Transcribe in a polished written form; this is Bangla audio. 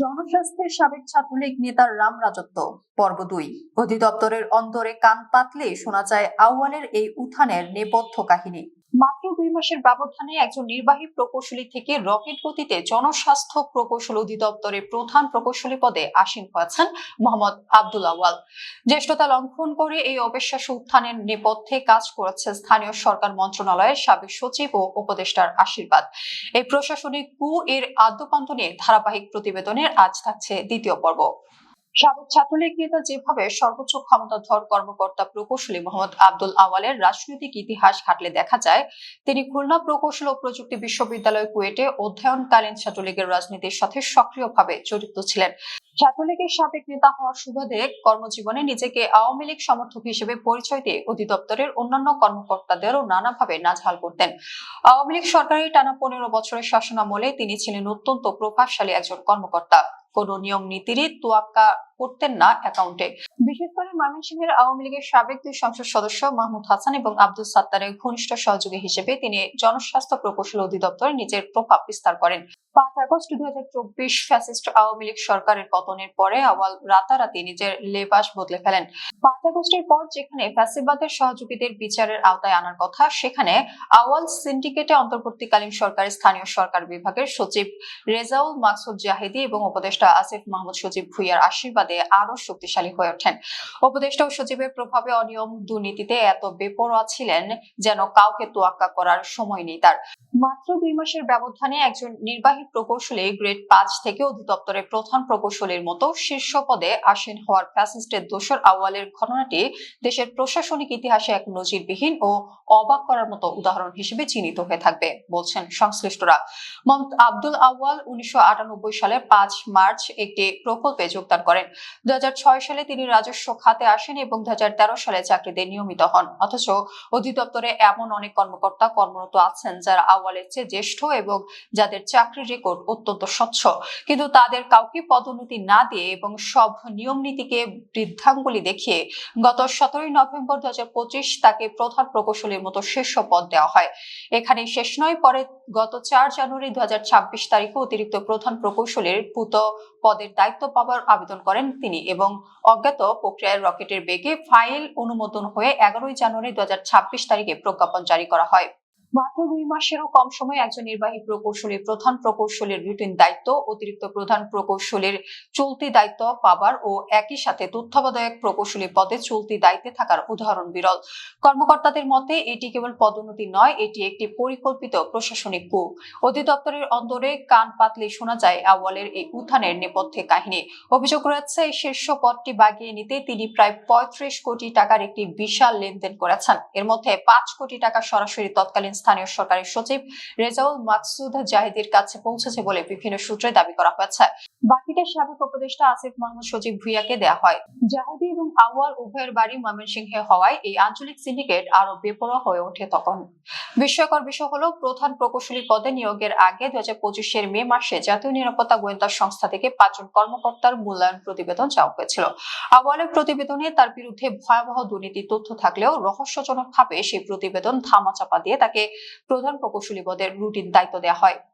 জনস্বাস্থ্যের সাবেক ছাত্রলীগ নেতার রাম রাজত্ব পর্ব ২। অধিদপ্তরের অন্তরে কান পাতলে শোনা যায় আউয়ালের এই উত্থানের নেপথ্য কাহিনী। মাত্র ২ মাসের ব্যবধানে একজন নির্বাহী প্রকৌশলী থেকে রকেট গতিতে জনস্বাস্থ্য প্রকৌশল অধিদপ্তরের প্রধান প্রকৌশলী পদে আসীন হয়েছেন মোহাম্মদ আব্দুল আউয়াল। জ্যেষ্ঠতা লঙ্ঘন করে এই অবিশ্বাস্য উত্থানের নেপথ্যে কাজ করেছে স্থানীয় সরকার মন্ত্রণালয়ের সাবেক সচিব ও উপদেষ্টার আশীর্বাদ। এই প্রশাসনিক কু এর আদ্যপান্ত নিয়ে ধারাবাহিক প্রতিবেদনের আজ থাকছে দ্বিতীয় পর্ব। সাবেক ছাত্রলীগ নেতা যেভাবে সর্বোচ্চ ক্ষমতাধর কর্মকর্তা প্রকৌশলী মোহাম্মদ আব্দুল আওয়ালের রাজনৈতিক ইতিহাস ঘাটলে দেখা যায়, তিনি খুলনা প্রকৌশল ও প্রযুক্তি বিশ্ববিদ্যালয় কুয়েটে অধ্যয়নকালীন ছাত্রলীগের রাজনীতির সাথে সক্রিয়ভাবে জড়িত ছিলেন। ছাত্রলীগের সাবেক নেতা হওয়ার সুবাদে কর্মজীবনে নিজেকে আওয়ামী লীগ সমর্থক হিসেবে পরিচয় দিয়ে অধিদপ্তরের অন্যান্য কর্মকর্তাদেরও নানাভাবে নাজেহাল করতেন। আওয়ামী লীগ সরকারের টানা ১৫ বছরের শাসনামলে তিনি ছিলেন অত্যন্ত প্রভাবশালী একজন কর্মকর্তা। কোন নিয়ম নীতিরই তোয়াক্কা করতেন না অ্যাকাউন্টে। বিশেষ করে ময়মনসিংহের আওয়ামী লীগের সাবেক ২ সংসদ সদস্য মাহমুদ হাসান এবং আব্দুল সাত্তারের ঘনিষ্ঠ সহযোগী হিসেবে তিনি জনস্বাস্থ্য প্রকৌশল অধিদপ্তরে নিজের প্রভাব বিস্তার করেন। ৫ আগস্ট ২০২৪ ফ্যাসিস্ট আওয়ামী লীগ সরকারের পতনের পরে আওয়াল রাতারাতি নিজের লেবাস বদলে ফেলেন। ৫ আগস্টের পর যেখানে ফ্যাসিবাদের সহযোগীদের বিচারের আওতায় আনার কথা, সেখানে আওয়াল সিন্ডিকেটে অন্তর্বর্তীকালীন সরকারের স্থানীয় সরকার বিভাগের সচিব রেজাউল মাকসুদ জাহিদি এবং উপদেষ্টা আসিফ মাহমুদ সজীব ভুঁইয়ার আশীর্বাদে আরো শক্তিশালী হয়ে ওঠেন। উপদেষ্টা ও সচিবের প্রভাবে অনিয়ম দুর্নীতিতে এত বেপরোয়া ছিলেন যেন কাউকে তোয়াক্কা করার সময় নেই তার। মাত্র ২ মাসের ব্যবধানে একজন নির্বাহী প্রকৌশলী গ্রেড ৫ থেকে অধিদপ্তরের প্রধান প্রকৌশলীর মতো শীর্ষ পদে আসীন হওয়ার ফ্যাসিস্টের দোসর আউয়ালের ঘটনাটি দেশের প্রশাসনিক ইতিহাসে এক নজিরবিহীন ও অবাক করার মতো উদাহরণ হিসেবে চিহ্নিত হয়ে থাকবে বলছেন সংশ্লিষ্টরা। মোহাম্মদ আব্দুল আউয়াল ১৯৯৮ সালের ৫ মার্চ একটি প্রকল্পে যোগদান করেন। ২০০৬ সালে তিনি রাজস্ব খাতে আসেন এবং ২০১৩ সালে চাকরিতে নিয়মিত হন। অথচ অধিদপ্তরে এমন অনেক কর্মকর্তা কর্মরত আছেন যারা আউয়ালের চেয়ে জ্যেষ্ঠ এবং যাদের চাকরির রেকর্ড অত্যন্ত স্বচ্ছ, কিন্তু তাদের কাউকে পদোন্নতি না দিয়ে এবং সব নিয়ম নীতিকে বৃদ্ধাঙ্গুলি দেখিয়ে গত ১৭ নভেম্বর ২০২৫ তাকে প্রধান প্রকৌশলীর মতো শীর্ষ পদ দেওয়া হয়। এখানে শেষ নয়, পরে গত ৪ জানুয়ারি ২০২৬ তারিখে অতিরিক্ত প্রধান প্রকৌশলীর পূত পদের দায়িত্ব পাওয়ার আবেদন করেন তিনি এবং অজ্ঞাত প্রক্রিয়ায় রকেটের বেগে ফাইল অনুমোদন হয়ে ১১ জানুয়ারি ২০২৬ তারিখে প্রজ্ঞাপন জারি করা হয়। মাত্র ২ মাসেরও কম সময়ে একজন নির্বাহী প্রকৌশলী প্রধান প্রকৌশলীর রুটিন দায়িত্ব, অতিরিক্ত প্রধান প্রকৌশলীর চলতি দায়িত্ব পাবার ও একই সাথে তত্ত্বাবধায়ক প্রকৌশলী পদে চলতি দায়িত্বে থাকার উদাহরণ বিরল। কর্মকর্তাদের মতে এটি কেবল পদোন্নতি নয়, এটি একটি পরিকল্পিত প্রশাসনিক কূপ। অধিদপ্তরের অন্তরে কান পাতলে শোনা যায় আউয়ালের এই উত্থানের নেপথ্যে কাহিনী। অভিযোগ রয়েছে এই শীর্ষ পদটি বাগিয়ে নিতে তিনি প্রায় ৩৫ কোটি টাকার একটি বিশাল লেনদেন করেছেন। এর মধ্যে ৫ কোটি টাকা সরাসরি তৎকালীন স্থানীয় সরকারের সচিব রেজাউল মাকসুদ জাহিদের কাছে পৌঁছেছে বলে বিভিন্ন সূত্রে দাবি করা হয়েছে। বাকিটা সাবেক উপদেষ্টা আসিফ মাহমুদ সজীব ভুঁইয়াকে দেয়া হয়। জাহিদি এবং আউয়াল উভয়ের বাড়ি ময়মনসিংহে হওয়ায় এই আঞ্চলিক সিন্ডিকেট আরো বেপরোয়া হয়ে ওঠে তখন। বিস্ময়কর বিষয় হলো, প্রধান প্রকৌশলী পদে নিয়োগের আগে ২০২৫ মে মাসে জাতীয় নিরাপত্তা গোয়েন্দা সংস্থা থেকে ৫ জন কর্মকর্তার মূল্যায়ন প্রতিবেদন চাওয়া হয়েছিল। আউয়ালের প্রতিবেদনে তার বিরুদ্ধে ভয়াবহ দুর্নীতির তথ্য থাকলেও রহস্যজনকভাবে সেই প্রতিবেদন ধামাচাপা দিয়ে তাকে প্রধান প্রকৌশলী পদের রুটিন দায়িত্ব দেওয়া হয়।